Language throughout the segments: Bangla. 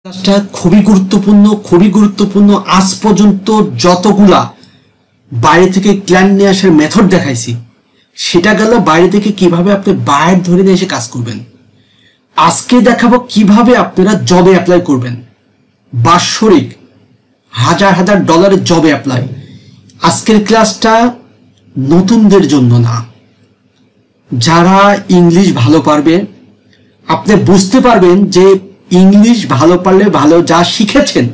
কাজটা খুবই গুরুত্বপূর্ণ। আজ পর্যন্ত যতগুলা বাইরে থেকে ক্লায়েন্ট নিয়ে আসার মেথড দেখাইছি সেটা গেল বাইরে থেকে কিভাবে আপনি বায়ার ধরে নিয়ে এসে কাজ করবেন। আজকে দেখাবো কিভাবে আপনারা জবে অ্যাপ্লাই করবেন, বাৎসরিক হাজার ডলারের জবে অ্যাপ্লাই। আজকের ক্লাসটা নতুনদের জন্য না, যারা ইংলিশ ভালো পারবে আপনি বুঝতে পারবেন যে ইংলিশ ভালো পারলে ভালো যা শিখেছেন,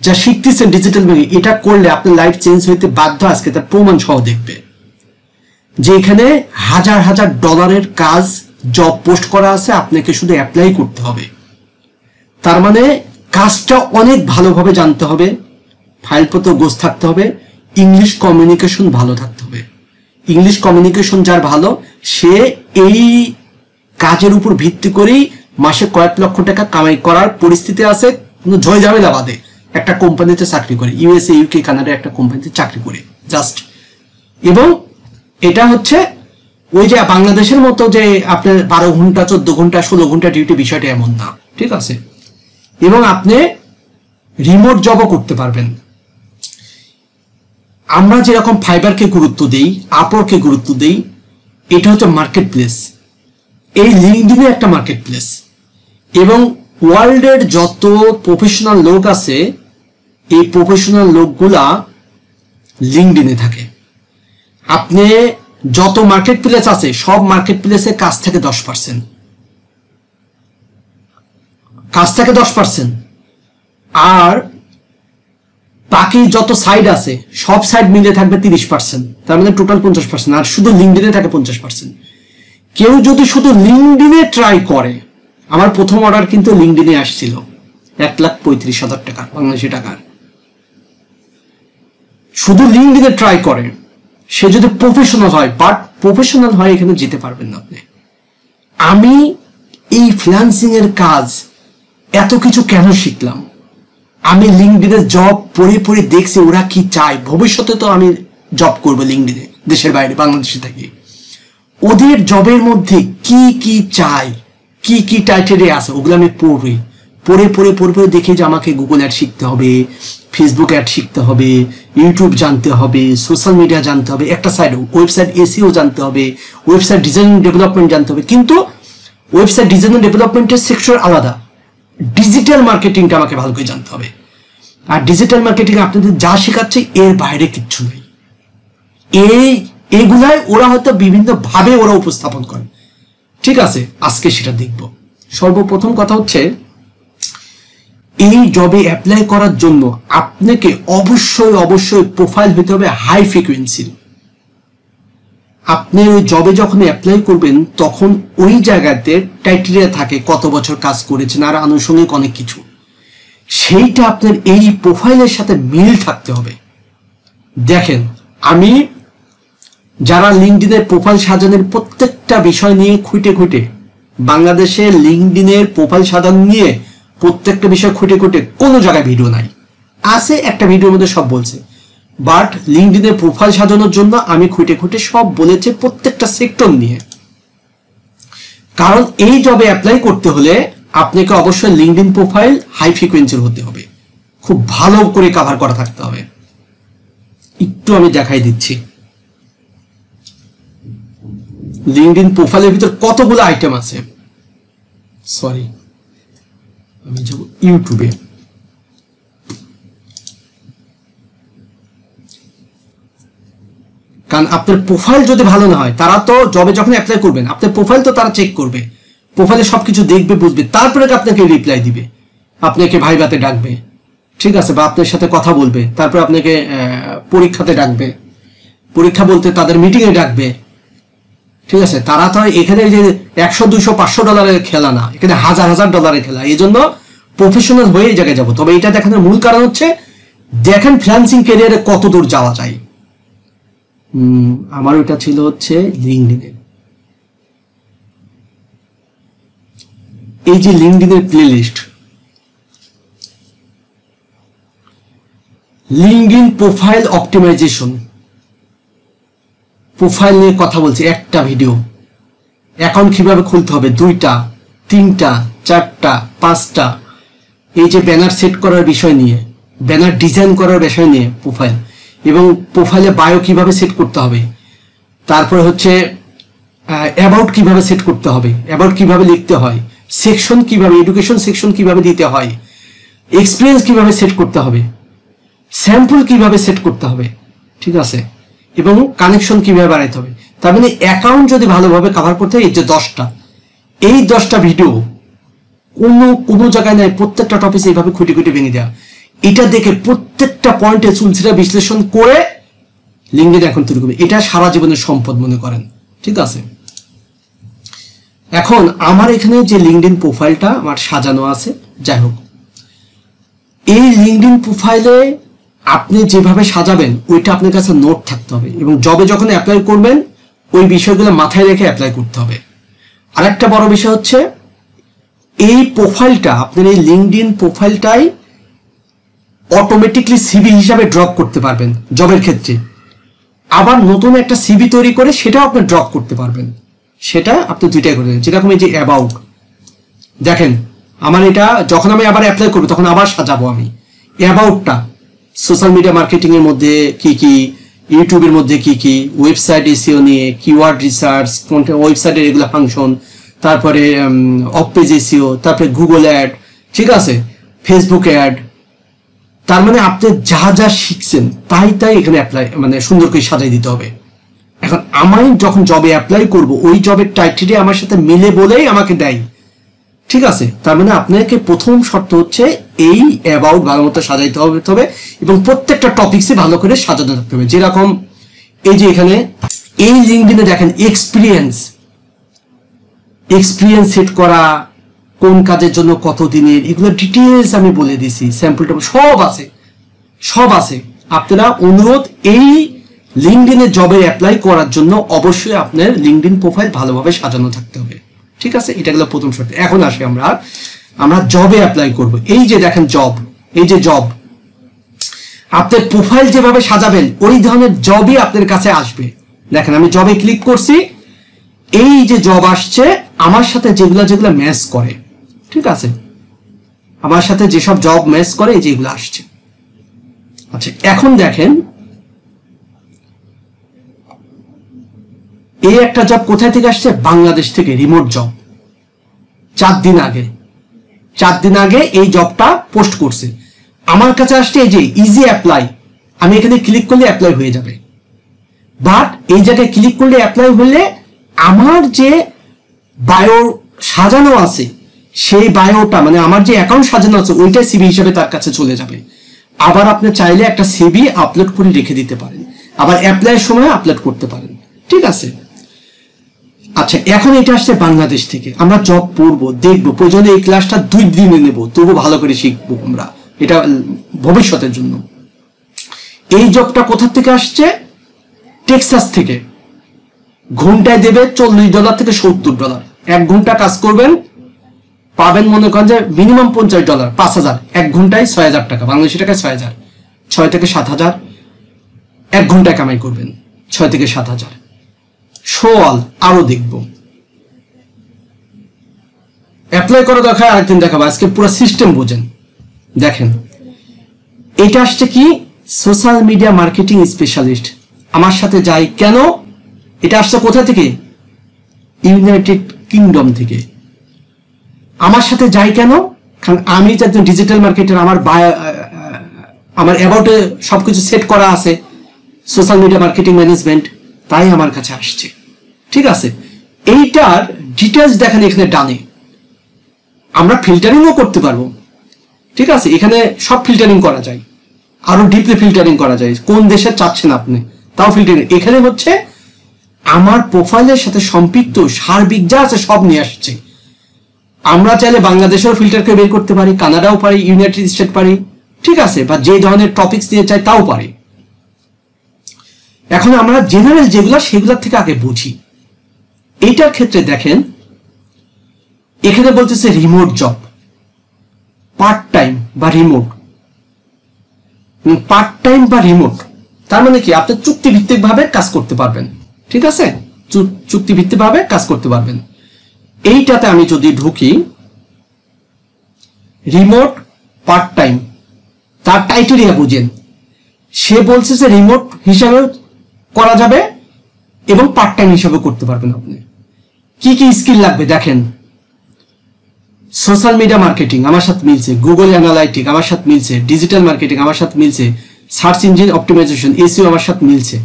যা শিখতেছেন ডিজিটাল মিডিয়া, এটা করলে আপনার লাইফ চেঞ্জ হইতে বাধ্য। আজকে তার প্রমাণ সহ দেখবে যে এখানে হাজার ডলারের কাজ জব পোস্ট করা আছে, আপনাকে শুধু অ্যাপ্লাই করতে হবে। তার মানে কাজটা অনেক ভালোভাবে জানতে হবে, ফাইলপত্র গোছ থাকতে হবে, ইংলিশ কমিউনিকেশন ভালো থাকতে হবে। ইংলিশ কমিউনিকেশন যার ভালো, সে এই কাজের উপর ভিত্তি করেই মাসে কয়েক লক্ষ টাকা কামাই করার পরিস্থিতি আছে, কোনো ঝয় ঝামেলা বাদে। একটা কোম্পানিতে চাকরি করে, ইউএসএ, ইউকে, কানাডা একটা কোম্পানিতে চাকরি করে জাস্ট। এবং এটা হচ্ছে ওই যে বাংলাদেশের মতো যে আপনার 12 ঘন্টা 14 ঘন্টা 16 ঘন্টা ডিউটি, বিষয়টা এমন না, ঠিক আছে। এবং আপনি রিমোট জবও করতে পারবেন। আমরা যেরকম ফাইবারকে গুরুত্ব দেই, আপওয়ার্ককে গুরুত্ব দেই, এটা হচ্ছে মার্কেট প্লেস। এই লিঙ্কডইনে একটা মার্কেট প্লেস। এবং ওয়ার্ল্ডের যত প্রফেশনাল লোক আছে, এই প্রফেশনাল লোকগুলা লিঙ্কডইনে থাকে। আপনি যত মার্কেট প্লেস আছে, সব মার্কেট প্লেসে কাজ থাকে 10%, আর বাকি যত সাইড আছে সব সাইড মিলে থাকবে 30%। তার মানে টোটাল 50%, আর শুধু লিঙ্কডইনে থাকে 50%। কেউ যদি শুধু লিঙ্কডইনে ট্রাই করে, আমার প্রথম অর্ডার কিন্তু লিঙ্কডইনে আসছিল 1,35,000 টাকা বাংলাদেশি টাকার। শুধু লিঙ্কডইনে ট্রাই করে, সে যদি প্রফেশনাল হয়, বাট প্রফেশনাল হয় এখানে যেতে পারবেন না আপনি। আমি এই ফ্রিল্যান্সিং এর কাজ এত কিছু কেন শিখলাম? আমি লিঙ্কডইনে জব পড়ে দেখছি ওরা কি চায়। ভবিষ্যতে তো আমি জব করব লিঙ্কডইনে, দেশের বাইরে, বাংলাদেশে থাকি। ওদের জবের মধ্যে কি কি চাই, কি কি টাইটেরিয়া আছে, ওগুলো আমি পড়ে দেখি যে আমাকে গুগল অ্যাড শিখতে হবে, ফেসবুক অ্যাড শিখতে হবে, ইউটিউব জানতে হবে, সোশ্যাল মিডিয়া জানতে হবে, একটা সাইড ওয়েবসাইট এসইও জানতে হবে, ওয়েবসাইট ডিজাইন ডেভেলপমেন্ট জানতে হবে। কিন্তু ওয়েবসাইট ডিজাইন ডেভেলপমেন্টের সেক্টর আলাদা, ডিজিটাল মার্কেটিংটা আমাকে ভালো করে জানতে হবে। আর ডিজিটাল মার্কেটিং আপনাদের যা শেখাচ্ছে এর বাইরে কিচ্ছু নেই। এইগুলাই ওরা হয়তো বিভিন্ন ভাবে ওরা উপস্থাপন করে, ঠিক আছে। আজকে সেটা দেখব। সর্বপ্রথম কথা হচ্ছে, এই জবে অ্যাপ্লাই করার জন্য আপনাকে অবশ্যই প্রোফাইল হতে হবে হাই ফ্রিকোয়েন্সির। আপনি ওই জবে যখন অ্যাপ্লাই করবেন তখন ওই জায়গাতে টাইটেরিয়া থাকে কত বছর কাজ করেছেন আর আনুষঙ্গিক অনেক কিছু। সেইটা আপনার এই প্রোফাইলের সাথে মিল থাকতে হবে। দেখেন, আমি যারা লিঙ্কডইনের প্রোফাইল সাজানোর প্রত্যেকটা বিষয় নিয়ে খুঁটে বাংলাদেশে লিঙ্কডইনের প্রোফাইল সাজানো নিয়ে প্রত্যেকটা বিষয় খুঁটে কোনো জায়গায় ভিডিও নাই। আছে একটা ভিডিওর মধ্যে সব বলছে, বাট লিঙ্কডইনের প্রোফাইল সাজানোর জন্য আমি খুঁটে সব বলেছে প্রত্যেকটা সেক্টর নিয়ে। কারণ এই জবে অ্যাপ্লাই করতে হলে আপনাকে অবশ্যই লিঙ্কডইন প্রোফাইল হাই ফ্রিকোয়েন্সির হতে হবে, খুব ভালো করে কভার করা থাকতে হবে। একটু আমি দেখাই দিচ্ছি লিঙ্কডইন প্রোফাইলের ভিতর কতগুলো আইটেম আছে। সরি, আমি যাব ইউটিউবে। কারণ আপনার প্রোফাইল যদি ভালো না হয়, তারা তো জবে যখন অ্যাপ্লাই করবেন আপনার প্রোফাইল তো তারা চেক করবে, প্রোফাইলে সবকিছু দেখবে, বুঝবে, তারপরে আপনাকে রিপ্লাই দিবে, আপনাকে ভাইভাতে ডাকবে, ঠিক আছে, বা আপনার সাথে কথা বলবে, তারপর আপনাকে পরীক্ষাতে ডাকবে। পরীক্ষা বলতে তাদের মিটিংয়ে ডাকবে, ঠিক আছে। তারা তো এখানে যে 100, 200, 500 ডলারের খেলা না, এখানে হাজার ডলারের খেলা। এই জন্য প্রফেশনাল হয়ে এই জায়গায় যাবো। তবে এটা দেখানোর মূল কারণ হচ্ছে, দেখেন ফ্রিল্যান্সিং ক্যারিয়ারে কত দূর যাওয়া যায়। আমার ওটা ছিল হচ্ছে লিঙ্কডইনে। এই যে লিঙ্কডইনের play list, LinkedIn profile optimisation, profile নিয়ে কথা বলছে একটা ভিডিও। অ্যাকাউন্ট কিভাবে খুলতে হবে, 2টা, 3টা, 4টা, 5টা, এই যে ব্যানার সেট করার বিষয় নিয়ে, ব্যানার ডিজাইন করার বিষয় নিয়ে প্রোফাইল, এবং প্রোফাইলে বায়ো কিভাবে সেট করতে হবে, তারপরে হচ্ছে অ্যাবাউট কিভাবে সেট করতে হবে, অ্যাবাউট কিভাবে লিখতে হয়, সেকশন কিভাবে, এডুকেশন সেকশন কিভাবে দিতে হয়, এক্সপিরিয়েন্স কিভাবে সেট করতে হবে, স্যাম্পল কিভাবে সেট করতে হবে, ঠিক আছে, এবং কানেকশন কিভাবে বাড়াইতে হবে। তার মানে অ্যাকাউন্ট যদি ভালোভাবে কভার করতে হয়, এই যে 10টা, এই 10টা ভিডিও কোনো জায়গায় নাই, প্রত্যেকটা টপিক এইভাবে খুঁটে খুঁটে ভেঙে দেওয়া। এটা দেখে প্রত্যেকটা পয়েন্টে চুলচিটা বিশ্লেষণ করে লিঙ্কডিন এখন তৈরি করবে। এটা সারা জীবনের সম্পদ মনে করেন, ঠিক আছে। এখন আমার এখানে যে লিঙ্কডিন প্রোফাইলটা আমার সাজানো আছে, যাই হোক, এই লিঙ্কডিন প্রোফাইলে আপনি যেভাবে সাজাবেন ওইটা আপনার কাছে নোট থাকতে হবে, এবং জবে যখন অ্যাপ্লাই করবেন ওই বিষয়গুলো মাথায় রেখে অ্যাপ্লাই করতে হবে। আর একটা বড় বিষয় হচ্ছে এই প্রোফাইলটা, আপনার এই লিঙ্কডিন প্রোফাইলটাই অটোমেটিকলি সিভি হিসাবে ড্রপ করতে পারবেন জবের ক্ষেত্রে। আবার নতুন একটা সিভি তৈরি করে সেটাও আপনি ড্রপ করতে পারবেন। সেটা আপনি দুইটাই করে দেবেন। যেরকম এই যে অ্যাবাউট, দেখেন আমার এটা যখন আমি আবার অ্যাপ্লাই করবো তখন আবার সাজাবো আমি অ্যাবাউটটা, সোশ্যাল মিডিয়া মার্কেটিং এর মধ্যে কি কি, ইউটিউবের মধ্যে কি কি, ওয়েবসাইট এসইও নিয়ে, কিওয়ার্ড রিসার্চ, ওয়েবসাইটের এগুলো ফাংশন, তারপরে অফ পেজ এসইও, তারপরে গুগল অ্যাড, ঠিক আছে, ফেসবুক অ্যাড। তার মানে আপনি যা যা শিখছেন তাই তাই এখানে অ্যাপ্লাই মানে সুন্দর করে সাজাই দিতে হবে। এখন আমি যখন জবে অ্যাপ্লাই করব ওই জবের টাইটেলই আমার সাথে মিলে বলেই আমাকে দেয়, ঠিক আছে। তার মানে আপনাকে প্রথম শর্ত হচ্ছে এই অ্যাবাউট ভালো মতো সাজাইতে হবে এবং প্রত্যেকটা টপিকসে ভালো করে সাজানো থাকতে হবে। যেরকম এই যে এখানে এই লিঙ্কডিনে দেখেন এক্সপিরিয়েন্স সেট করা, কোন কাজের জন্য কত দিনের, এগুলো ডিটেলস আমি বলে দিছি, স্যাম্পলটা সব আছে। আপনারা অনুরোধ, এই লিঙ্কডিনে জবে অ্যাপ্লাই করার জন্য অবশ্যই আপনার লিঙ্কডিন প্রোফাইল ভালোভাবে সাজানো থাকতে হবে, ঠিক আছে। এটা গেল প্রথম শর্ত। এখন আসি আমরা জবে অ্যাপ্লাই করব। এই যে দেখেন জব, এই যে জব, আপনার প্রোফাইল যেভাবে সাজাবেন ওই ধরনের জবই আপনার কাছে আসবে। দেখেন আমি জবে ক্লিক করছি, এই যে জব আসছে আমার সাথে যেগুলা ম্যাচ করে, ঠিক আছে, আমার সাথে যেসব জব ম্যাচ করে এই যেগুলো আসছে। আচ্ছা এখন দেখেন এই একটা জব কোথায় থেকে আসছে, বাংলাদেশ থেকে, রিমোট জব। 4 দিন আগে এই জবটা পোস্ট করছে, আমার কাছে আসছে এই যে ইজি অ্যাপ্লাই, আমি এখানে ক্লিক করলে অ্যাপ্লাই হয়ে যাবে। বাট এই জায়গায় ক্লিক করলে অ্যাপ্লাই হলে আমার যে বায়ো সাজানো আছে সেই বায়োটা মানে আমার যে অ্যাকাউন্ট সাজানো আছে ওইটাই সিভি হিসেবে তার কাছে চলে যাবে। আবার আপনি চাইলে একটা সিভি আপলোড করে রেখে দিতে পারেন, আবার অ্যাপ্লাইয়ের সময় আপলোড করতে পারেন, ঠিক আছে। আচ্ছা এখন এটা আসছে বাংলাদেশ থেকে, আমরা জব পড়বো, দেখবো, প্রয়োজনে এই ক্লাসটা 2 দিনে নেব, তবু ভালো করে শিখবো আমরা, এটা ভবিষ্যতের জন্য। এই জবটা কোথা থেকে আসছে, টেক্সাস থেকে। ঘন্টায় দেবে $40 থেকে $70, 1 ঘন্টা কাজ করবেন পাবেন মনে করেন যে মিনিমাম $50, 5,000, 1 ঘন্টায় 6,000 টাকা, বাংলাদেশি টাকায় 6,000, 6 থেকে 7,000, 1 ঘন্টায় কামাই করবেন 6 থেকে 7,000। সোয়াল আরো দেখবো, অ্যাপ্লাই করা দরকার, আরেকদিন দেখাবো, আজকে পুরো সিস্টেম বোঝেন। দেখেন এটা আসছে কি, সোশ্যাল মিডিয়া মার্কেটিং স্পেশালিস্ট। আমার সাথে যাই কেন, এটা আসছে কোথা থেকে, ইউনাইটেড কিংডম থেকে। আমার সাথে যাই কেন, কারণ আমি তো একজন ডিজিটাল মার্কেটার, আমার অ্যাবাউটে সবকিছু সেট করা আছে, সোশ্যাল মিডিয়া মার্কেটিং ম্যানেজমেন্ট, তাই আমার কাছে আসছে, ঠিক আছে। এইটার ডিটেলস দেখেন এখানে ডানে, আমরা ফিল্টারিংও করতে পারবো, ঠিক আছে। এখানে সব ফিল্টারিং করা যায়, আরো ডিপলি ফিল্টারিং করা যায়, কোন দেশে চাচ্ছেন আপনি তাও ফিল্টারিং। এখানে হচ্ছে আমার প্রোফাইলের সাথে সম্পৃক্ত সার্বিক যা আছে সব নিয়ে আসছে। আমরা চাইলে বাংলাদেশেও ফিল্টারকে বের করতে পারি, কানাডাও পারি, ইউনাইটেড স্টেট পারি, ঠিক আছে, বা যে ধরনের টপিকস নিয়ে চাই তাও পারি। এখন আমরা জেনারেল যেগুলা সেগুলোর থেকে আগে বুঝি। এইটার ক্ষেত্রে দেখেন এখানে বলতেছে রিমোট জব, পার্ট টাইম বা রিমোট। পার্ট টাইম বা রিমোট তার মানে কি, আপনি চুক্তিভিত্তিক ভাবে কাজ করতে পারবেন, ঠিক আছে, চুক্তিভিত্তিক ভাবে কাজ করতে পারবেন। এইটাতে আমি যদি ঢুকি রিমোট পার্ট টাইম, তার টাইটেরিয়া বুঝেন। সে বলছে যে রিমোট হিসাবে করা যাবে এবং পার্ট টাইম হিসাবে করতে পারবেন আপনি। কি কি স্কিল লাগবে দেখেন, সোশ্যাল মিডিয়া মার্কেটিং আমার সাথে মিলছে, গুগল অ্যানালাইটিক আমার সাথে মিলছে, ডিজিটাল মার্কেটিং আমার সাথে মিলছে, সার্চ ইঞ্জিন অপটিমাইজেশন এসইও আমার সাথে মিলছে।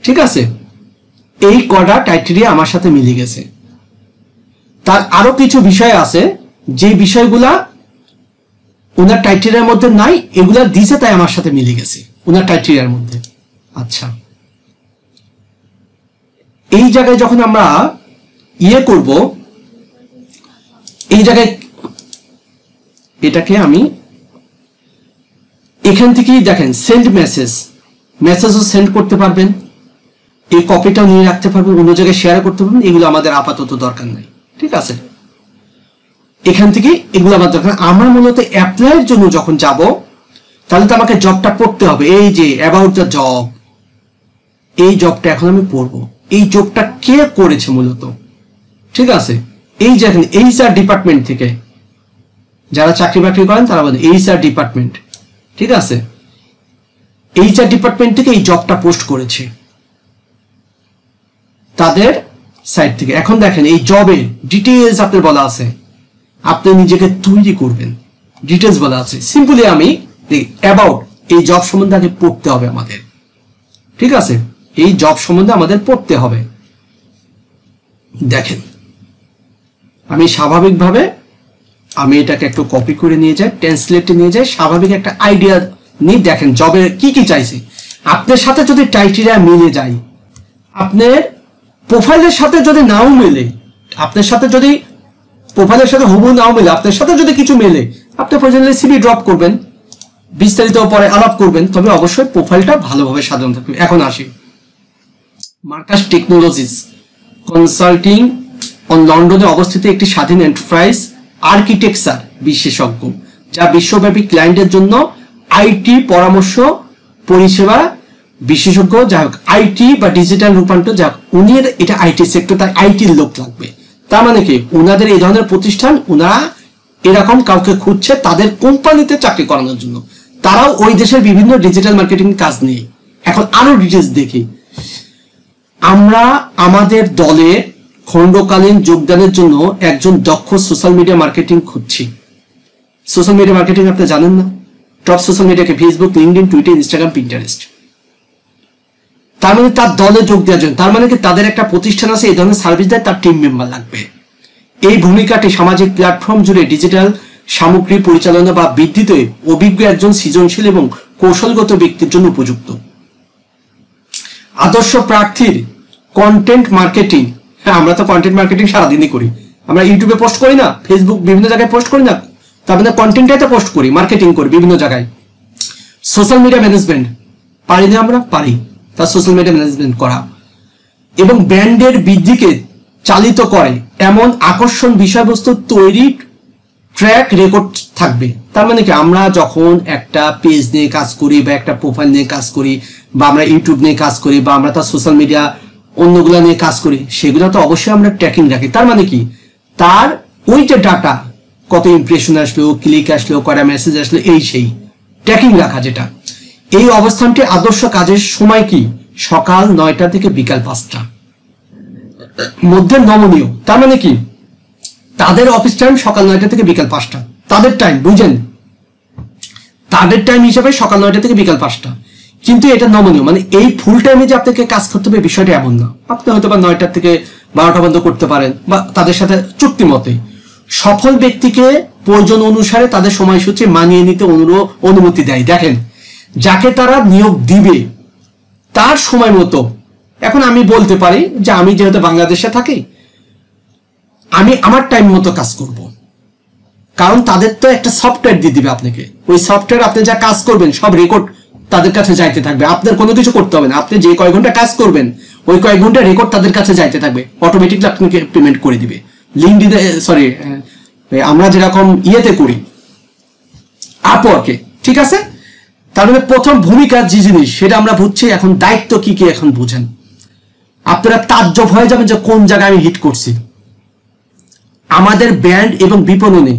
ঠিক আছে, এই কটা টাইটেরিয়া আমার সাথে মিলে গেছে। তার আরো কিছু বিষয় আছে যে বিষয়গুলা ওনার টাইটেরিয়ার মধ্যে নাই, এগুলা দিছে তাই আমার সাথে মিলে গেছে ওনার টাইটেরিয়ার মধ্যে। আচ্ছা, এই জায়গায় যখন আমরা করব, এই জায়গায় এটাকে আমি এখান থেকেই দেখেন সেন্ড মেসেজও সেন্ড করতে পারবেন, এই কপিটাও নিয়ে রাখতে পারবেন, অন্য জায়গায় শেয়ার করতে পারবেন। এগুলো আমাদের আপাতত দরকার নাই। ঠিক আছে, এখান থেকে এগুলো আমার দরকার। আমার মূলত অ্যাপ্লাইয়ের জন্য যখন যাব তাহলে তো আমাকে জবটা পড়তে হবে। এই যে অ্যাবাউট দ্য জব, এই জবটা এখন আমি পড়বো। এই জবটা কে করেছে মূলত, ঠিক আছে, এই যে এইচআর ডিপার্টমেন্ট থেকে যারা চাকরি বাকরি করেন তারা বলেন এইচআর ডিপার্টমেন্ট। ঠিক আছে, এইচআর ডিপার্টমেন্ট থেকে এই জবটা পোস্ট করেছে তাদের সাইট থেকে। এখন দেখেন এই জবের ডিটেইলস আপনার বলা আছে, আপনি নিজেকে তৈরি করবেন, ডিটেইলস বলা আছে। সিম্পলি আমি অ্যাবাউট এই জব সম্বন্ধে আগে পড়তে হবে আমাদের। ঠিক আছে, এই জব সম্বন্ধে আমাদের পড়তে হবে। দেখেন আমি স্বাভাবিকভাবে আমি এটাকে একটু কপি করে নিয়ে যাই, ট্রান্সলেটে নিয়ে যাই, স্বাভাবিক একটা আইডিয়া নিয়ে দেখেন জবে কি কি চাইছে। আপনার সাথে যদি টাইটেরিয়া মিলে যায়, আপনার প্রোফাইলের সাথে যদি নাও মেলে, আপনার সাথে যদি প্রোফাইলের সাথে হুবহু নাও মেলে, আপনার সাথে যদি কিছু মেলে, আপনি প্রয়োজনে সিভি ড্রপ করবেন, বিস্তারিত পরে আলাপ করবেন, তবে অবশ্যই প্রোফাইলটা ভালোভাবে সাজানো থাকবে। এখন আসি মার্কাস টেকনোলজিস কনসাল্টিং লন্ডনে অবস্থিত একটি স্বাধীন এন্টারপ্রাইজ আর্কিটেকচার বিশেষজ্ঞ, যা বিশ্বব্যাপী ক্লায়েন্টের জন্য আইটি পরামর্শ পরিষেবা বিশেষজ্ঞ, যা হোক আইটি বা ডিজিটাল রূপান্তর, যা উনি এটা আইটি সেক্টর, তার আইটির লোক লাগবে। তার মানে কি ওনাদের এই ধরনের প্রতিষ্ঠান, ওনারা এরকম কাউকে খুঁজছে তাদের কোম্পানিতে চাকরি করানোর জন্য। তারাও ওই দেশের বিভিন্ন ডিজিটাল মার্কেটিং কাজ নিয়ে। এখন আরো ডিটেলস দেখি, আমরা আমাদের দলে খণ্ডকালীন যোগদানের জন্য একজন দক্ষ সোশ্যাল মিডিয়া মার্কেটিং খুঁজছি। সোশ্যাল মিডিয়া মার্কেটিং আপনি জানেন না? টপ সোশ্যাল মিডিয়াকে Facebook, LinkedIn, Twitter, Instagram, Pinterest. তার মানে তার দলে যোগ দেওয়ার জন্য, তার মানে কি তাদের একটা প্রতিষ্ঠান আছে এই ধরনের সার্ভিস দেয়, তার টিম মেম্বার লাগবে। এই ভূমিকাটি সামাজিক প্ল্যাটফর্ম জুড়ে ডিজিটাল সামগ্রী পরিচালনা বা বৃদ্ধিতে অভিজ্ঞ একজন সৃজনশীল এবং কৌশলগত ব্যক্তির জন্য উপযুক্ত। আদর্শ প্রার্থীর কন্টেন্ট মার্কেটিং, হ্যাঁ আমরা তো কন্টেন্ট মার্কেটিং সারাদিনই করি, আমরা ইউটিউবে পোস্ট করি না, ফেসবুক বিভিন্ন জায়গায় পোস্ট করি না, তারপরে কন্টেন্টটাই তো পোস্ট করি, মার্কেটিং করি বিভিন্ন জায়গায়। সোশ্যাল মিডিয়া ম্যানেজমেন্ট পারি না, আমরা পারি, তার সোশ্যাল মিডিয়া ম্যানেজমেন্ট করা এবং ব্র্যান্ডের বৃদ্ধিকে চালিত করে এমন আকর্ষণ বিষয়বস্তু তৈরি ট্র্যাক রেকর্ড থাকবে। তার মানে কি আমরা যখন একটা পেজ নিয়ে কাজ করি বা একটা প্রোফাইল নিয়ে কাজ করি বা আমরা ইউটিউব নিয়ে কাজ করি বা আমরা তার সোশ্যাল মিডিয়া অন্যগুলা নিয়ে কাজ করি, সেগুলো তো অবশ্যই আমরা ট্র্যাকিং রাখি। তার মানে কি তার ওই যে ডাটা, কত ইমপ্রেশন আসলো, ক্লিক আসলো, কয়টা মেসেজ আসলো, এই সেই ট্র্যাকিং রাখা, যেটা এই অবস্থানটি আদর্শ কাজের সময় কি সকাল 9টা থেকে বিকাল 5টা মধ্যে নমনীয়। তার মানে কি তাদের অফিস টাইম সকাল 9টা থেকে বিকাল 5টা, তাদের টাইম বুঝেন, তাদের টাইম হিসাবে সকাল 9টা থেকে বিকাল 5টা, কিন্তু এটা নমনীয়। মানে এই ফুল টাইমে যে আপনাকে কাজ করতে হবে বিষয়টা এমন না। আপনি হয়তো বা 9টা থেকে 12টা পর্যন্ত করতে পারেন বা তাদের সাথে চুক্তি মতে। সফল ব্যক্তিকে প্রয়োজন অনুসারে তাদের সময়সূচি মানিয়ে নিতে অনুমতি দেয়। দেখেন যাকে তারা নিয়োগ দিবে তার সময় মতো, এখন আমি বলতে পারি যে আমি যেহেতু বাংলাদেশে থাকি, আমি আমার টাইম মতো কাজ করব, কারণ তাদের তো একটা সফটওয়্যার দিয়ে দিবে আপনাকে। ওই সফটওয়্যার আপনি যা কাজ করবেন সব রেকর্ড তাদের কাছে যাইতে থাকবে, আপনার কোনো কিছু করতে হবে না। আপনি যে কয়েক ঘন্টা কাজ করবেন ওই কয়েক ঘন্টা রেকর্ড তাদের কাছে যাইতে থাকবে, অটোমেটিকলি আপনাকে পেমেন্ট করে দিবে। লিঙ্কডইনে, সরি, আমরা যেরকম ইয়েতে করি আপওয়ার্কে, ঠিক আছে। তার মানে প্রথম ভূমিকার যে জিনিস সেটা আমরা বুঝছি, এখন দায়িত্ব কি কি এখন বুঝেন। আপনারা তাজ্জব হয়ে যাবেন যে কোন জায়গায় আমি হিট করছি। আমাদের ব্র্যান্ড এবং বিপণনে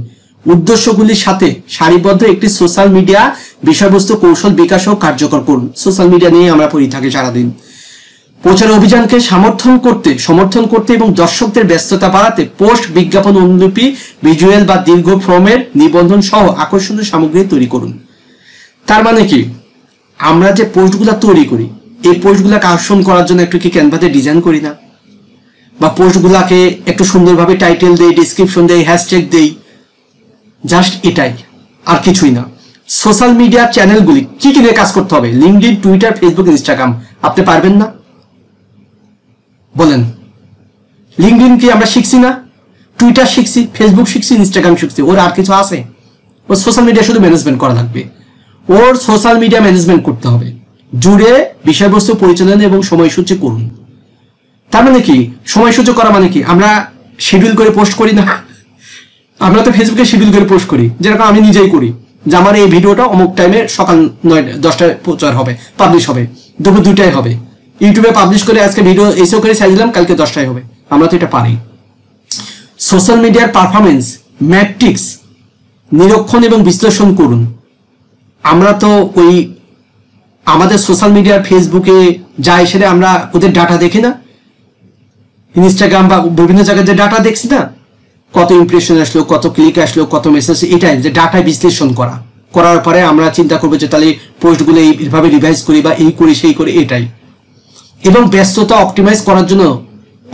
উদ্দেশ্যগুলির সাথে সারিবদ্ধ একটি সোশ্যাল মিডিয়া বিষয়বস্তু কৌশল বিকাশ ও কার্যকর করুন। সোশ্যাল মিডিয়া নিয়ে আমরা পড়ে থাকি সারাদিন। প্রচার অভিযানকে সমর্থন করতে এবং দর্শকদের ব্যস্ততা বাড়াতে পোস্ট, বিজ্ঞাপন, অনুলিপি, ভিজুয়াল বা দীর্ঘ ফর্মের নিবন্ধন সহ আকর্ষণীয় সামগ্রী তৈরি করুন। তার মানে কি, আমরা যে পোস্টগুলো তৈরি করি এই পোস্টগুলোকে আকর্ষণ করার জন্য একটু কি ক্যানভাতে ডিজাইন করি না? বা পোস্টগুলাকে একটু সুন্দরভাবে টাইটেল দেই, ডেসক্রিপশন দেই, হ্যাশট্যাগ দেই, জাস্ট এটাই, আর কিছুই না। সোশ্যাল মিডিয়া চ্যানেলগুলি কি নিয়ে কাজ করতে হবে? LinkedIn, Twitter, Facebook, Instagram. আপনি পারবেন না? বলেন। লিঙ্কডইন কি আমরা শিখছি না? টুইটার শিখছি, ফেসবুক শিখছি, ইনস্টাগ্রাম শিখছি। ওর আর কিছু আছে? ওর সোশ্যাল মিডিয়া শুধু ম্যানেজমেন্ট করা লাগবে। ওর সোশ্যাল মিডিয়া ম্যানেজমেন্ট করতে হবে, জুড়ে বিষয়বস্তু পরিচালনা এবং সময়সূচি করুন। তার মানে কি, সময়সূচি করা মানে কি? আমরা শিডিউল করে পোস্ট করি না? আমরা তো ফেসবুকে শিডিউল করে পোস্ট করি, যেরকম আমি নিজেই করি যে আমার এই ভিডিওটা অমুক টাইমে সকাল 9-10টায় প্রচার হবে, পাবলিশ হবে, দুপুর 2টায় হবে। ইউটিউবে পাবলিশ করে আজকে ভিডিও এসেও করে সাইজ দিলাম, কালকে 10টায় হবে। আমরা তো এটা পারি। সোশ্যাল মিডিয়ার পারফরমেন্স ম্যাট্রিক্স নিরীক্ষণ এবং বিশ্লেষণ করুন। আমরা তো ওই আমাদের সোশ্যাল মিডিয়ার ফেসবুকে যাই সেটা আমরা ওদের ডাটা দেখি না? ইনস্টাগ্রাম বা বিভিন্ন জায়গায় যে ডাটা দেখছি না, কত ইমপ্রেশন আসলো, কত ক্লিক আসলো, কত মেসেজ, এটাই যে ডাটা বিশ্লেষণ করার পরে আমরা চিন্তা করবো যে তাহলে পোস্টগুলো এইভাবে রিভাইজ করি বা এই করি সেই করি, এটাই। এবং ব্যস্ততা অপটিমাইজ করার জন্য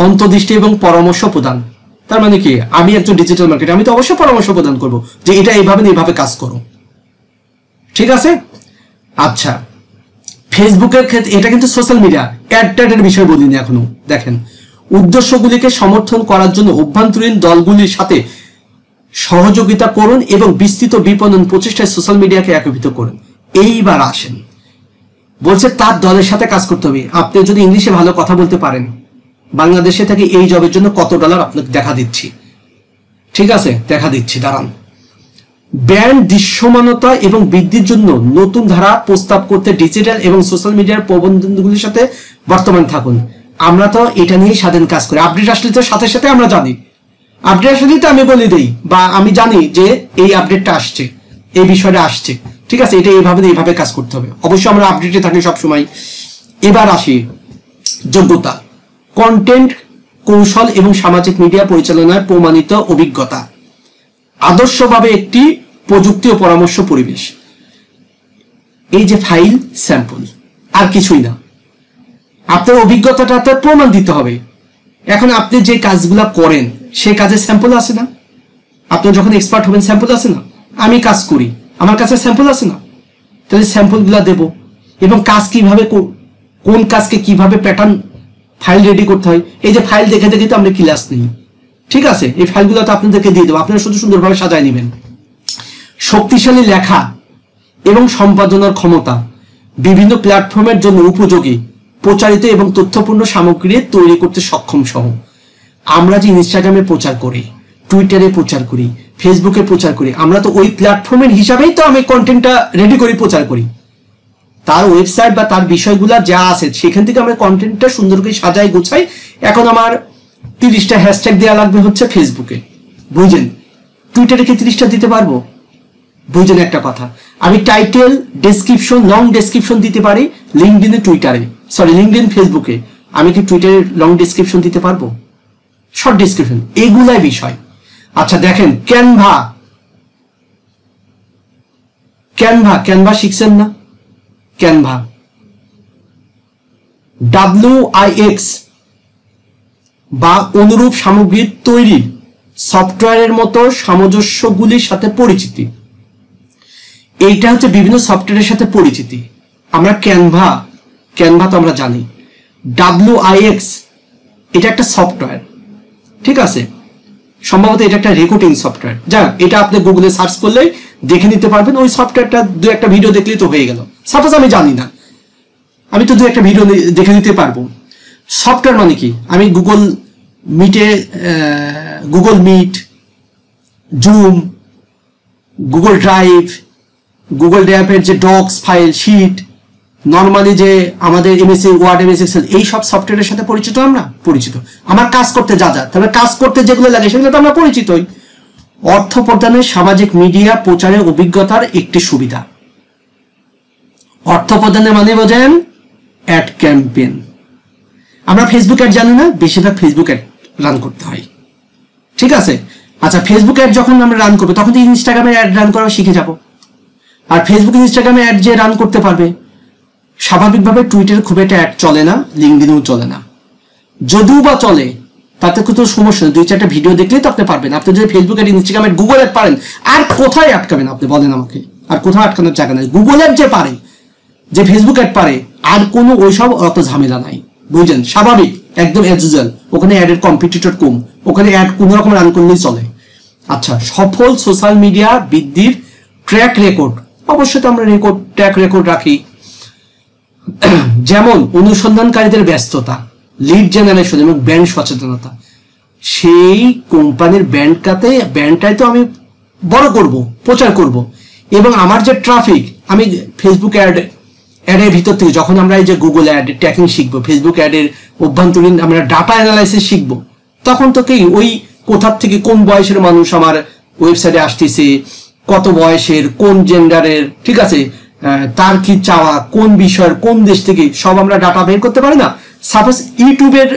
অন্তর্দৃষ্টি এবং পরামর্শ প্রদান। তার মানে কি, আমি একজন ডিজিটাল মার্কেটার, আমি তো অবশ্যই পরামর্শ প্রদান করবো যে এটা এইভাবে কাজ করো, ঠিক আছে? আচ্ছা, ফেসবুকের ক্ষেত্রে এটা কিন্তু সোশ্যাল মিডিয়া অ্যাডের বিষয় বলিনি এখনো। দেখেন, উদ্দেশ্যগুলিকে সমর্থন করার জন্য অভ্যন্তরীণ দলগুলির সাথে সহযোগিতা করুন এবং বিস্তৃত বিপণন প্রচেষ্টায় সোশ্যাল মিডিয়াকে একীভূত করুন। এইবার আসেন, বলছে তার দলের সাথে কাজ করতে হবে। আপনি যদি ইংলিশে ভালো কথা বলতে পারেন, বাংলাদেশে থেকে এই জবের জন্য কত ডলার আপনাকে দেখা দিচ্ছি, ঠিক আছে? দেখা দিচ্ছি, দাঁড়ান। ব্র্যান্ড দৃশ্যমানতা এবং বৃদ্ধির জন্য নতুন ধারা প্রস্তাব করতে ডিজিটাল এবং সোশ্যাল মিডিয়ার প্রবন্ধগুলির সাথে বর্তমান থাকুন। আমরা তো এটা নিয়েই স্বাধীন কাজ করি। আপডেট আসলে তো সাথে সাথে আমরা জানি, আপডেট আসলেই তো আমি বলে দিই, বা আমি জানি যে এই আপডেটটা আসছে, এই বিষয়টা আসছে, ঠিক আছে? এটা এইভাবে কাজ করতে হবে। অবশ্যই আমরা আপডেটে থাকি সবসময়। এবার আসি যোগ্যতা, কন্টেন্ট কৌশল এবং সামাজিক মিডিয়া পরিচালনার প্রমাণিত অভিজ্ঞতা, আদর্শভাবে একটি প্রযুক্তি ও পরামর্শ পরিবেশ। এই যে ফাইল, স্যাম্পল, আর কিছুই না। আপনার অভিজ্ঞতাটা তো প্রমাণ দিতে হবে। এখন আপনি যে কাজগুলা করেন সে কাজের স্যাম্পল আছে না? আপনি যখন এক্সপার্ট হবেন স্যাম্পল আছে না? আমি কাজ করি, আমার কাছে স্যাম্পল আছে না? তাহলে স্যাম্পলগুলা দেব, এবং কাজ কিভাবে, কোন কাজকে কিভাবে প্যাটার্ন ফাইল রেডি করতে হয়। এই যে ফাইল দেখে দেখে তো আমরা ক্লাস নিই, ঠিক আছে? এই ফাইলগুলো তো আপনাদেরকে দিয়ে দেবো, আপনারা শুধু সুন্দরভাবে সাজায় নেবেন। শক্তিশালী লেখা এবং সম্পাদনার ক্ষমতা, বিভিন্ন প্ল্যাটফর্মের জন্য উপযোগী প্রচারিত এবং তথ্যপূর্ণ সামগ্রী তৈরি করতে সক্ষম সহ। আমরা যে ইনস্টাগ্রামে প্রচার করি, টুইটারে প্রচার করি, ফেসবুকে প্রচার করি, আমরা তো ওই প্ল্যাটফর্মের হিসাবেই তো আমি কন্টেন্টটা রেডি করি, প্রচার করি। তার ওয়েবসাইট বা তার বিষয়গুলো যা আছে সেখান থেকে আমরা কন্টেন্টটা সুন্দর করে সাজাই গোছাই। এখন আমার 30টা হ্যাশট্যাগ দেওয়া লাগবে হচ্ছে ফেসবুকে, বুঝলেন? টুইটারে কি 30টা দিতে পারবো? বুঝলেন একটা কথা? আমি টাইটেল, ডেসক্রিপশন, লং ডেসক্রিপশন দিতে পারি লিঙ্কডইনে, টুইটারে, সরি লিঙ্কডইন, ফেসবুকে। আমি কি টুইটারে লং ডেসক্রিপশন দিতে পারবো? শর্ট ডেসক্রিপশন, এগুলাই বিষয়। আচ্ছা দেখেন, ক্যানভা শিখছেন না? ক্যানভা, WIX বা অনুরূপ সামগ্রীর তৈরি সফটওয়্যারের মতো সামঞ্জস্যগুলির সাথে পরিচিতি। এইটা হচ্ছে বিভিন্ন সফটওয়্যারের সাথে পরিচিতি। আমরা ক্যানভা তো আমরা জানি। WIX এটা একটা সফটওয়্যার, ঠিক আছে? সম্ভবত এটা একটা রেকর্ডিং সফটওয়্যার। যাক, এটা আপনি গুগলে সার্চ করলেই দেখে নিতে পারবেন। ওই সফটওয়্যারটা 2-1টা ভিডিও দেখলেই তো হয়ে গেল। সাপোজ আমি জানি না, আমি তো 2-1টা ভিডিও দেখে নিতে পারবো। সফটওয়্যার মানে কি? আমি গুগল মিট, জুম, গুগল ড্রাইভের যে ডক্স ফাইল, শিট, নর্মালি যে আমাদের এমএসি ওয়ার্ড, এমএস এক্সেল, এই সব সফটওয়্যারের সাথে পরিচিত। আমরা পরিচিত। আমার কাজ করতে যা, তাহলে কাজ করতে যেগুলো লাগে সেগুলো তো আমরা পরিচিতই। অর্থ প্রদানে সামাজিক মিডিয়া প্রচারের অভিজ্ঞতার একটি সুবিধা। অর্থ প্রদানে মানে বোঝেন অ্যাড ক্যাম্পেইন। আমরা ফেসবুক অ্যাড জানি না, বেশিরভাগ ফেসবুক অ্যাড রান করতে হয়, ঠিক আছে। আচ্ছা, ফেসবুক অ্যাড যখন আমরা রান করবো তখন তো ইনস্টাগ্রামের অ্যাড রান করা শিখে যাব। আর ফেসবুক ইনস্টাগ্রামে অ্যাড যে রান করতে পারবে, স্বাভাবিকভাবে টুইটারে খুব একটা অ্যাড চলে না, লিঙ্কডইনেও চলে না। যদিও বা চলে তাতে কোনো সমস্যা নেই, 2-4টা ভিডিও দেখলেই তো আপনি পারবেন। আপনি যদি Facebook ad, Instagram ad, Google ad পারেন, আর কোথায় আটকাবেন আপনি বলেন আমাকে? আর কোথাও আটকানোর জায়গা নাই। গুগল অ্যাড যে পারে, যে ফেসবুক অ্যাড পারে, আর কোনো ওইসব অত ঝামেলা নাই, বুঝলেন? স্বাভাবিক, একদম অ্যাজ ইউজুয়াল। ওখানে অ্যাডের কম্পিটিটর কম, ওখানে অ্যাড কোনো রকম রান করলেই চলে। আচ্ছা, সফল সোশ্যাল মিডিয়া বৃদ্ধির ট্র্যাক রেকর্ড, অবশ্যই তো আমরা ট্র্যাক রেকর্ড রাখি। যেমন অনুসন্ধানকারীদের ব্যস্ততা, লিড জেনারেশন এবং ব্র্যান্ড সচেতনতা। সেই কোম্পানির ব্র্যান্ডটাই তো আমি বড় করব, প্রচার করব, এবং আমার যে ট্রাফিক, আমি ফেসবুক অ্যাডের ভিতর থেকে যখন আমরা এই যে গুগল অ্যাড ট্র্যাকিং শিখবো, ফেসবুক অ্যাডের অভ্যন্তরীণ আমরা ডাটা অ্যানালাইসিস শিখবো, তখন তো কি ওই কোথার থেকে কোন বয়সের মানুষ আমার ওয়েবসাইটে আসতেছে, কত বয়সের, কোন জেন্ডারের, ঠিক আছে, তার কি চাওয়া, কোন বিষয়ের, কোন দেশ থেকে, সব আমরা ডাটা বের করতে পারি না? সাপোজ ইউটিউবের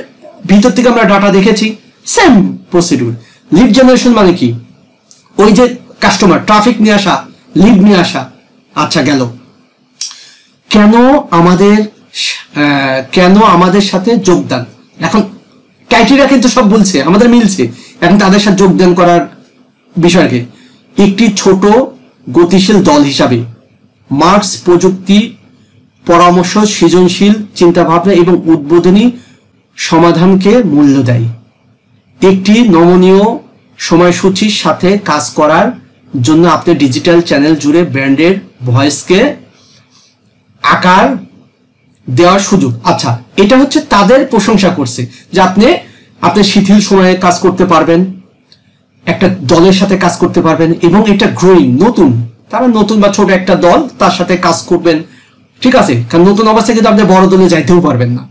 ভিতর থেকে আমরা ডাটা দেখেছি, সেম প্রসিডিউর। লিড জেনারেশন মানে কি? ওই যে কাস্টমার, ট্রাফিক নিয়ে আসা, লিড নিয়ে আসা। আচ্ছা, গেল। কেন আমাদের সাথে যোগদান? এখন ক্রাইটেরিয়া কিন্তু সব বলছে, আমাদের মিলছে। এখন তাদের সাথে যোগদান করার বিষয়কে একটি ছোট গতিশীল দল হিসাবে মার্কস প্রযুক্তি, পরামর্শ, সৃজনশীল চিন্তাভাবনা এবং উদ্বোধনী সমাধানকে মূল্য দেয়। একটি নমনীয় সময়সূচির সাথে কাজ করার জন্য আপনি ডিজিটাল চ্যানেল জুড়ে ব্র্যান্ডের ভয়েসকে আকার দেওয়ার সুযোগ। আচ্ছা, এটা হচ্ছে তাদের প্রশংসা করছে যে আপনি শিথিল সময়ে কাজ করতে পারবেন, একটা দলের সাথে কাজ করতে পারবেন, এবং এটা গ্রোয়িং, নতুন, তারা নতুন বা ছোট একটা দল, তার সাথে কাজ করবেন, ঠিক আছে। কারণ নতুন অবস্থায় কিন্তু আপনি বড় দলে যাইতেও পারবেন না,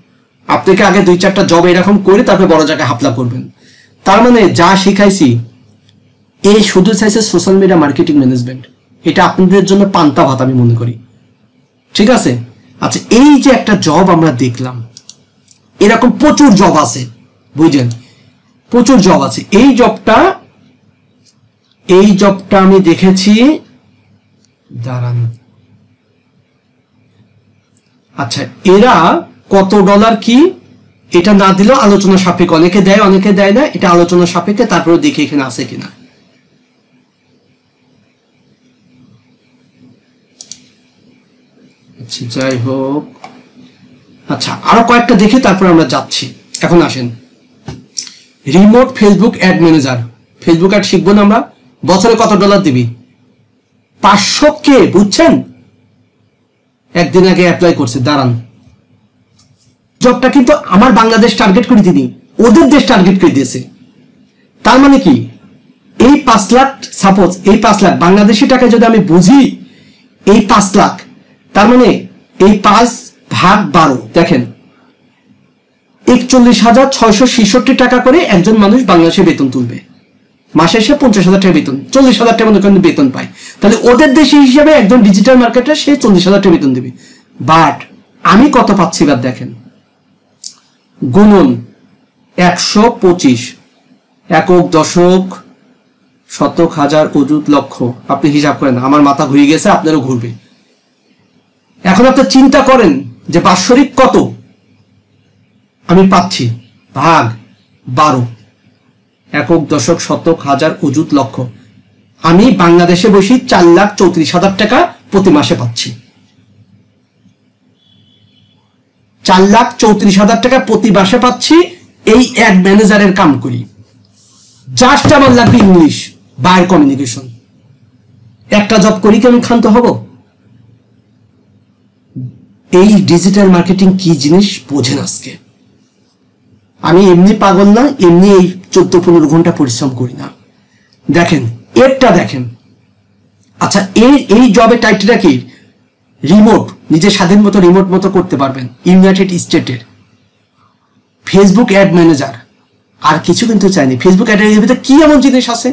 আপনাকে আগে 2-4টা জব এরকম করে তারপরে বড় জায়গায় হাপলা করবেন। তার মানে যা শিখাইছি, এই শুধু চাইছে সোশ্যাল মিডিয়া মার্কেটিং ম্যানেজমেন্ট, এটা আপনাদের জন্য পান্তা ভাত আমি মনে করি, ঠিক আছে। আচ্ছা, এই যে একটা জব আমরা দেখলাম, এরকম প্রচুর জব আছে, বুঝলেন, প্রচুর জব আছে। এই জবটা আমি দেখেছি, দাঁড়ান। আচ্ছা, এরা কত ডলার কি, এটা না দিলেও আলোচনা সাপেক্ষে, অনেকে দেয় অনেকে দেয় না, এটা আলোচনা সাপেক্ষে, তারপরে দেখি এখানে আছে কিনা। আচ্ছা, যাই হোক। আচ্ছা, আরো কয়েকটা দেখে তারপর আমরা যাচ্ছি। এখন আসেন, remote Facebook ad manager. Facebook ad শিখবো না আমরা, বছরে কত ডলার দিবি? 500K, বুঝছেন? একদিন আগে অ্যাপ্লাই করছে, দাঁড়ান। জবটা কিন্তু আমার বাংলাদেশ টার্গেট করে দিনি, ওদের দেশ টার্গেট করে দিয়েছে। তার মানে কি, এই 5 লাখ, সাপোজ এই 5 লাখ বাংলাদেশি টাকায় যদি আমি বুঝি, এই 5 লাখ, তার মানে এই 5/12, দেখেন 41,666 টাকা করে একজন মানুষ বাংলাদেশে বেতন তুলবে। মাসে এসে 50,000 টাকা বেতন, 40,000 টাকা মনে করেন বেতন পায়। তাহলে ওদের দেশি হিসাবে একজন ডিজিটাল মার্কেটার সে 40,000 টাকা বেতন দেবে। বাট আমি কত পাচ্ছি এবার দেখেন, গুণন 125, একক, দশক, শতক, হাজার, অযুত, লক্ষ। আপনি হিসাব করেন, আমার মাথা ঘুরে গেছে, আপনারও ঘুরবে। এখন আপনি চিন্তা করেন যে বাৎসরিক কত আমি পাচ্ছি, ভাগ 12, একক, দশক, শতক, হাজার, অযুত, লক্ষ। আমি বাংলাদেশে বসি 4,34,000 টাকা প্রতি মাসে পাচ্ছি। 4,34,000 টাকা প্রতি মাসে পাচ্ছি, এই এক ম্যানেজারের কাম করি। জাস্ট আমার লাগবে ইংলিশ, বায়ার কমিউনিকেশন। একটা জব করি কেমন ক্ষান্ত হব? এই ডিজিটাল মার্কেটিং কি জিনিস বোঝেন আজকে। আমি এমনি পাগল না, এমনি এই 14-15 ঘন্টা পরিশ্রম করি না। দেখেন এরটা দেখেন। আচ্ছা, এই জবের টাইটেলটা কি? রিমোট, নিজে স্বাধীন মতো রিমোট মতো করতে পারবেন, ইউনাইটেড স্টেটের। ফেসবুক অ্যাড ম্যানেজার, আর কিছু কিন্তু চাইনি। ফেসবুক অ্যাডের ভিতরে কি এমন জিনিস আছে?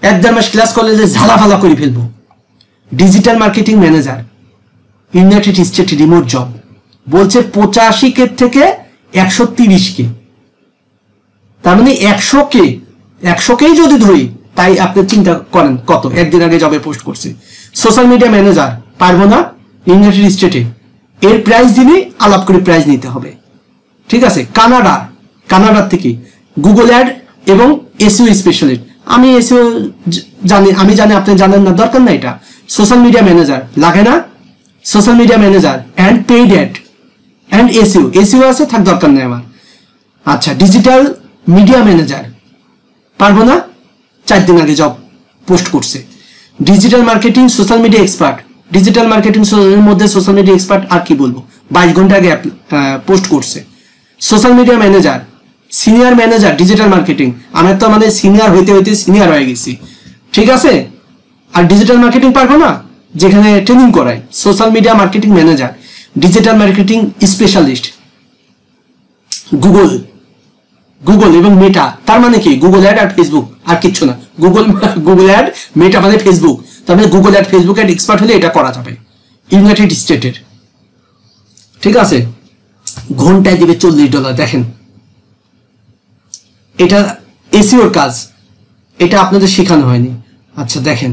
1-1.5 মাস ক্লাস করলে যে ঝালাফালা করে ফেলবো। Digital marketing manager, United state, remote job, বলছে 85K থেকে 130K। তার মানে 100Kই যদি ধরি, তাই আপনি চিন্তা করেন কত একদিন আগে জবে পোস্ট করছে। সোশ্যাল মিডিয়া ম্যানেজার পারবো না ইউনাইটেড স্টেটে, এর প্রাইস দিনে আলাপ করে প্রাইস নিতে হবে। ঠিক আছে, কানাডার থেকে গুগল অ্যাড এবং এসইও স্পেশালিস্ট। আমি এসইও জানি, আপনি জানেন না, দরকার না। এটা সোশ্যাল মিডিয়া ম্যানেজার লাগে না, social media manager and paid add and SEO আছে, থাক, দরকার নেই আমার। আচ্ছা, ডিজিটাল মিডিয়া ম্যানেজার পারবো না, 4 দিন আগে জব পোস্ট করছে। Digital marketing social media expert, digital marketing এর মধ্যে সোশ্যাল মিডিয়া এক্সপার্ট আর কি বলবো, 22 ঘন্টা আগে পোস্ট করছে। Social media manager, senior manager digital marketing, আমার তো মানে সিনিয়র হইতে সিনিয়র হয়ে গেছি। ঠিক আছে, আর ডিজিটাল মার্কেটিং পারবো না, যেখানে ট্রেনিং করায়। Social media marketing manager, digital marketing specialist, Google এবং মেটা। তার মানে কি, গুগল অ্যাড আর ফেসবুক, আর কিচ্ছু না। গুগল অ্যাড, মেটা মানে ফেসবুক। তার মানে Google ad, Facebook ad expert হলে এটা করা যাবে ইউনাইটেড স্টেটের। ঠিক আছে, ঘন্টায় দিবে $40। দেখেন, এটা এসইওর কাজ, এটা আপনাদের শেখানো হয়নি। আচ্ছা দেখেন,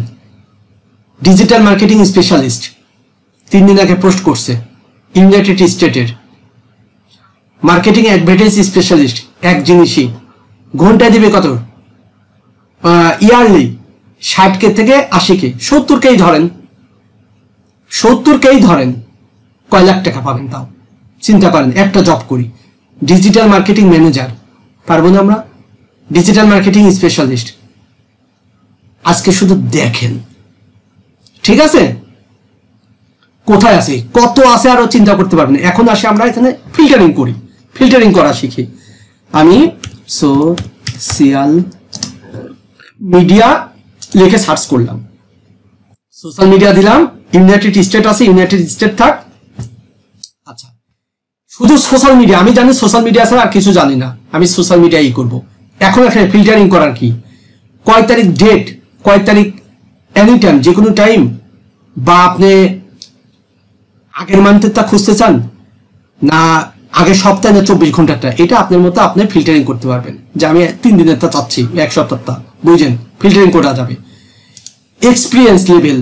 ডিজিটাল মার্কেটিং স্পেশালিস্ট 3 দিন আগে পোস্ট করছে ইউনাইটেড স্টেটের। মার্কেটিং অ্যাডভার্টাইজ স্পেশালিস্ট, এক জিনিসই, ঘন্টায় দিবে কত, ইয়ারলি 60K থেকে 80K, 70Kই ধরেন, 70Kই ধরেন, কয় লাখ টাকা পাবেন তাও চিন্তা করেন। একটা জব করি, ডিজিটাল মার্কেটিং ম্যানেজার পারবো না আমরা, ডিজিটাল মার্কেটিং স্পেশালিস্ট। আজকে শুধু দেখেন, ঠিক আছে, কোথায় আছে, কত আছে, আরো চিন্তা করতে পারবেন। এখন আসে আমরা এখানে ফিল্টারিং করি, ফিল্টারিং করা শিখি। আমি সোশ্যাল মিডিয়া লিখে সার্চ করলাম, সোশ্যাল মিডিয়া দিলাম, ইউনাইটেড স্টেট আছে, ইউনাইটেড স্টেট থাক। আচ্ছা, শুধু সোশ্যাল মিডিয়া, আমি জানি সোশ্যাল মিডিয়া ছাড়া আর কিছু জানি না, আমি সোশ্যাল মিডিয়াই করব। এখন এখানে ফিল্টারিং করার কি, কয় তারিখ ডেট, কয় তারিখ, এনি টাইম, যে কোনো টাইম, বা আপনি আগের মান্থেরটা খুঁজতে চান না আগের সপ্তাহে না 24 ঘন্টারটা, এটা আপনার মতো আপনি ফিল্টারিং করতে পারবেন। যে আমি 3 দিনেরটা চাচ্ছি, 1 সপ্তাহটা, বুঝছেন, ফিল্টারিং করা যাবে। এক্সপিরিয়েন্স লেভেল,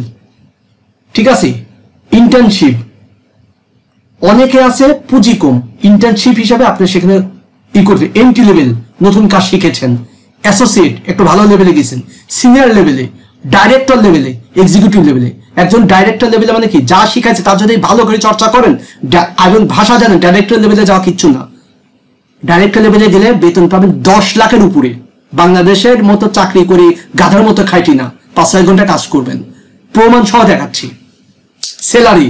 ঠিক আছে, ইন্টার্নশিপ, অনেকে আছে পুঁজি কম, ইন্টার্নশিপ হিসাবে আপনি সেখানে ই করবে। এন্ট্রি লেভেল, নতুন কাজ শিখেছেন, অ্যাসোসিয়েট, একটু ভালো লেভেলে গেছেন, সিনিয়র লেভেলে, ডাইরেক্টর লেভেলে, এক্সিকিউটিভ লেভেলে। একজন ডাইরেক্টর লেভেলে মানে কি, যা শিখাচ্ছে তার যদি ভালো করে চর্চা করেন এবং ভাষা জানেন, ডাইরেক্টর লেভেলে যাওয়া কিচ্ছু না। ডাইরেক্টর লেভেলে গেলে বেতন পাবেন 10 লাখের উপরে। বাংলাদেশের মতো চাকরি করে গাধার মতো খাইটি না, 5-6 ঘন্টা কাজ করবেন, প্রমাণ সহ দেখাচ্ছি। স্যালারি,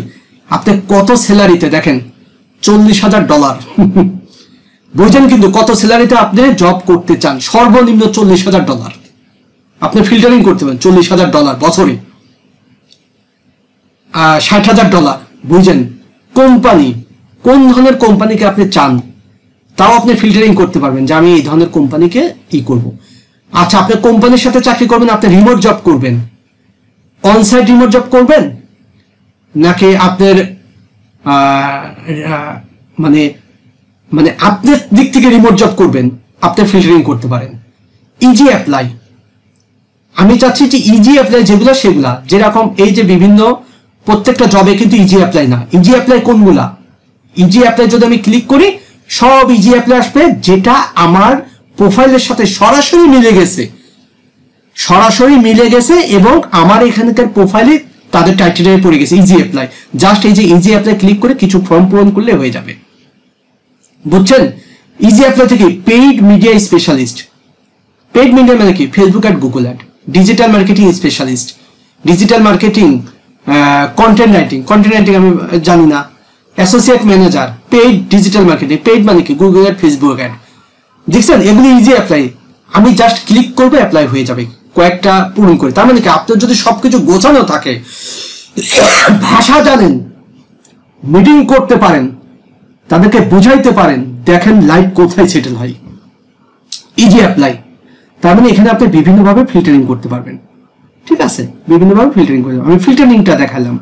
আপনি কত স্যালারিতে, দেখেন $40,000, বুঝছেন, কিন্তু কত স্যালারিতে আপনি জব করতে চান, সর্বনিম্ন $40,000 আপনি ফিল্টারিং করতে পারেন। $40,000 বছরে, $60,000, বুঝছেন। কোম্পানি, কোন ধরনের কোম্পানিকে আপনি চান, তাও আপনি ফিল্টারিং করতে পারবেন যে আমি এই ধরনের কোম্পানিকে ই করব। আচ্ছা, আপনি কোম্পানির সাথে চাকরি করবেন, আপনি রিমোট জব করবেন, অনসাইট রিমোট জব করবেন, নাকি আপনার মানে মানে আপনার দিক থেকে রিমোট জব করবেন, আপনি ফিল্টারিং করতে পারেন। ইজি অ্যাপ্লাই, আমি চাচ্ছি যে ইজি অ্যাপ্লাই যেগুলো সেগুলা, যেরকম এই যে বিভিন্ন প্রত্যেকটা জবে কিন্তু ইজি অ্যাপ্লাই না। ইজি অ্যাপ্লাই কোনগুলা, ইজি অ্যাপ্লাই যদি আমি ক্লিক করি, সব ইজি অ্যাপ্লাই আসবে যেটা আমার প্রোফাইলের সাথে সরাসরি মিলে গেছে এবং আমার এখানকার প্রোফাইলে তাদের টাইটেলে পড়ে গেছে ইজি অ্যাপ্লাই। জাস্ট এই যে ইজি অ্যাপ্লাই ক্লিক করে কিছু ফর্ম পূরণ করলে হয়ে যাবে, বুঝছেন। ইজি অ্যাপ্লাই থেকে paid media specialist, paid media মানে কি, Facebook ad, Google ad. Digital marketing specialist, digital marketing, content writing আমি জানি না। Associate manager, paid digital marketing, paid মানে কি, গুগল অ্যাড, ফেসবুক অ্যাড। দেখছেন, এগুলি ইজি অ্যাপ্লাই, আমি জাস্ট ক্লিক করবো, অ্যাপ্লাই হয়ে যাবে কয়েকটা পূরণ করে। তার মানে কি, আপনার যদি সবকিছু গোছানো থাকে, ভাষা জানেন, মিটিং করতে পারেন, তাদেরকে বুঝাইতে পারেন, দেখেন লাইফ কোথায় সেটেল হয়। ইজি অ্যাপ্লাই, তার মানে এখানে আপনি বিভিন্নভাবে ফিল্টারিং করতে পারবেন। ঠিক আছে, বিভিন্নভাবে ফিল্টারিং করে আমি ফিল্টারিংটা দেখালাম।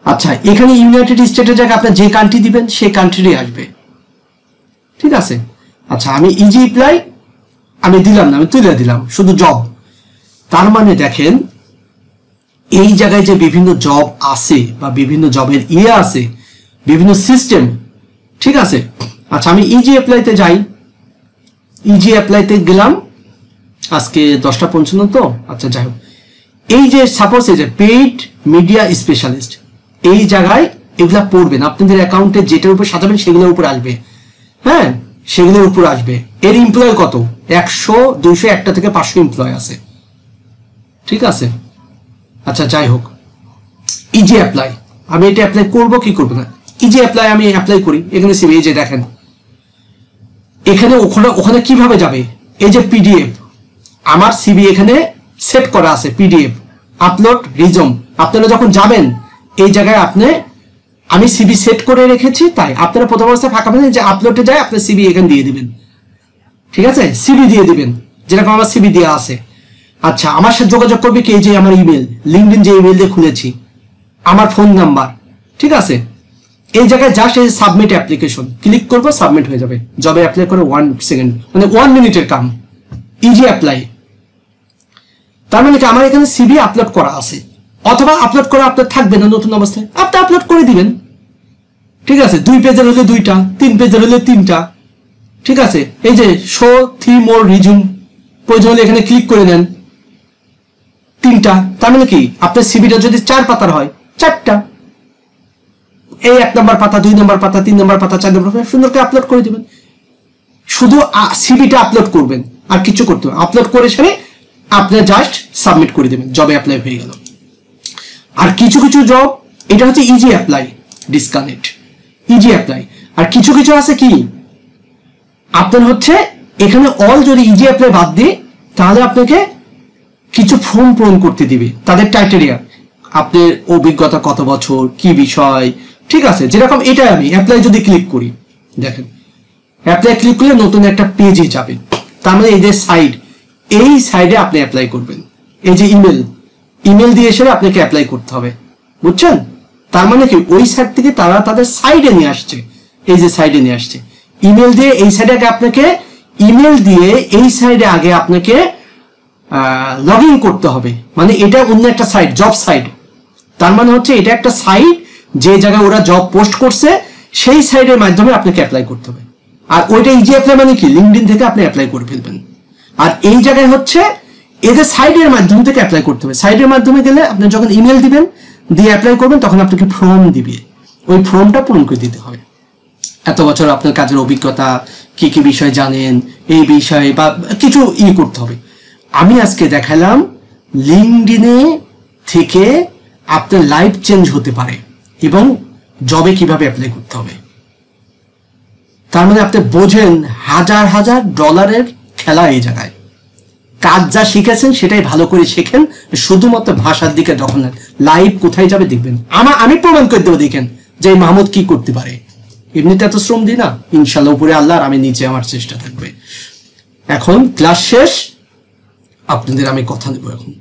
আচ্ছা, এখানে ইউনাইটেড স্টেটের জায়গায় আপনার যে কান্ট্রি দিবেন সেই কান্ট্রিরই আসবে, ঠিক আছে। আচ্ছা, আমি ইজি অ্যাপ্লাই আমি দিলাম না, আমি তুলে দিলাম শুধু জব। তার মানে দেখেন এই জায়গায় যে বিভিন্ন জব আছে বা বিভিন্ন জবের আছে, বিভিন্ন সিস্টেম, ঠিক আছে। আচ্ছা, আমি ইজি অ্যাপ্লাইতে যাই, ইজি অ্যাপ্লাইতে গেলাম, আজকে 10:55 তো। আচ্ছা, যাই হোক, এই যে সাপোজ এই যে পেইড মিডিয়া স্পেশালিস্ট, এই জায়গায় এগুলা পড়বেন, আপনাদের অ্যাকাউন্টে যেটার উপর সাজাবেন সেগুলোর উপর আসবে, হ্যাঁ, সেগুলোর উপর আসবে। এর এমপ্লয় কত? 100, 200, 1টা থেকে 500 এমপ্লয় আছে, ঠিক আছে। আচ্ছা, যাই হোক, ইজি অ্যাপ্লাই আমি এটা অ্যাপ্লাই করব কি করব না, ইজি অ্যাপ্লাই আমি অ্যাপ্লাই করি। এখানে সিভি, এই যে দেখেন এখানে ওখানে কিভাবে যাবে, এই যে পিডিএফ, আমার সিভি এখানে সেট করা আছে, পিডিএফ আপলোড রিজুম। আপনারা যখন যাবেন এই জায়গায় আমি সিভি সেট করে রেখেছি, তাই আপনারা প্রথম অবস্থায় ফাঁকা পাবেন যে আপলোডে যায় আপনার সিভি এখানে দিয়ে দিবেন, ঠিক আছে, সিভি দিয়ে দিবেন যেরকম আমার সিভি দেওয়া আছে। আচ্ছা, আমার সাথে যোগাযোগ করবে কি, এই যে আমার ইমেল, লিঙ্কডইন যে ইমেল দিয়ে খুলেছি, আমার ফোন নাম্বার, ঠিক আছে। এই জায়গায় জাস্ট এই সাবমিট অ্যাপ্লিকেশন ক্লিক করবো, সাবমিট হয়ে যাবে। জবে অ্যাপ্লাই করে 1 সেকেন্ড, মানে 1 মিনিটের কাম, ইজি অ্যাপ্লাই। তার মানে কি আমার এখানে সিভি আপলোড করা আছে, অথবা আপলোড করা আপনার থাকবে না নতুন অবস্থায়, আপনি আপলোড করে দিবেন, ঠিক আছে। 2 পেজের হলে 2টা, 3 পেজের হলে 3টা, ঠিক আছে। এই যে শো 3 মোর রিজুম, প্রয়োজন হলে এখানে ক্লিক করে নেন, 3টা। তার মানে কি আপনার সিভিটা যদি 4 পাতার হয় 4টা, এই 1 নম্বর পাতা, 2 নম্বর পাতা, 3 নম্বর পাতা, 4 নম্বর পাতা, সুন্দর করে আপলোড করে দিবেন। শুধু সিভিটা আপলোড করবেন, আর কিছু করতে হবে। আপলোড করে সেরে আপনি জাস্ট সাবমিট করে দেবেন, জবে অ্যাপ্লাই হয়ে গেল। আর কিছু কিছু জব, এটা হচ্ছে easy apply, disconnect easy apply. আর কিছু কিছু আছে কি আপনার হচ্ছে এখানে অল, যদি ইজি অ্যাপ্লাই বাদ দিই তাহলে আপনাকে কিছু ফর্ম পূরণ করতে দিবে, তাদের ক্রাইটেরিয়া, আপনার অভিজ্ঞতা কত বছর, কি বিষয়, ঠিক আছে। যেরকম এটা আমি অ্যাপ্লাই যদি ক্লিক করি, দেখেন অ্যাপ্লাই ক্লিক করলে নতুন একটা পেজে যাবে। তার মানে এই যে সাইড, এই সাইডে আপনি অ্যাপ্লাই করবেন। এই যে ইমেল দিয়ে এসে আপনাকে অ্যাপ্লাই করতে হবে, বুঝছেন। তার মানে কি ওই সাইড থেকে তারা তাদের সাইডে নিয়ে আসছে, এই যে সাইডে নিয়ে আসছে ইমেল দিয়ে। এই সাইডে আগে আপনাকে ইমেল দিয়ে এই সাইডে আগে আপনাকে লগ ইন করতে হবে, মানে এটা অন্য একটা সাইট, জব সাইট। তার মানে হচ্ছে এটা একটা সাইট যে জায়গায় ওরা জব পোস্ট করছে, সেই সাইটের মাধ্যমে আপনাকে অ্যাপ্লাই করতে হবে। আর ওইটা ইজি অ্যাপ্লাই মানে কি, লিঙ্কডইন থেকে আপনি অ্যাপ্লাই করে ফেলবেন। আর এই জায়গায় হচ্ছে এদের সাইটের মাধ্যম থেকে অ্যাপ্লাই করতে হবে। সাইটের মাধ্যমে গেলে আপনি যখন ইমেল দিবেন, দিয়ে অ্যাপ্লাই করবেন, তখন আপনাকে ফর্ম দিবে, ওই ফর্মটা পূরণ করে দিতে হবে। এত বছর আপনার কাজের অভিজ্ঞতা, কি কি বিষয় জানেন, এই বিষয়ে বা কিছু করতে হবে। আমি আজকে দেখালাম লিঙ্কডইনে থেকে আপনার লাইফ চেঞ্জ হতে পারে এবং জবে কিভাবে অ্যাপ্লাই করতে হবে। তার মানে আপনি বোঝেন হাজার হাজার ডলারের খেলা এই জায়গায়। কাজ যা শিখেছেন সেটাই ভালো করে শেখেন, শুধুমাত্র ভাষার দিকে যখন লাইভ কোথায় যাবে দেখবেন। আমি প্রমাণ করে দেবো, দেখেন যে মাহমুদ কি করতে পারে। এমনিতে এত শ্রম দিই না, ইনশাল্লাহ উপরে আল্লাহ আর আমি নিচে আমার চেষ্টা থাকবে। এখন ক্লাস শেষ, আপনাদের আমি কথা নেব এখন।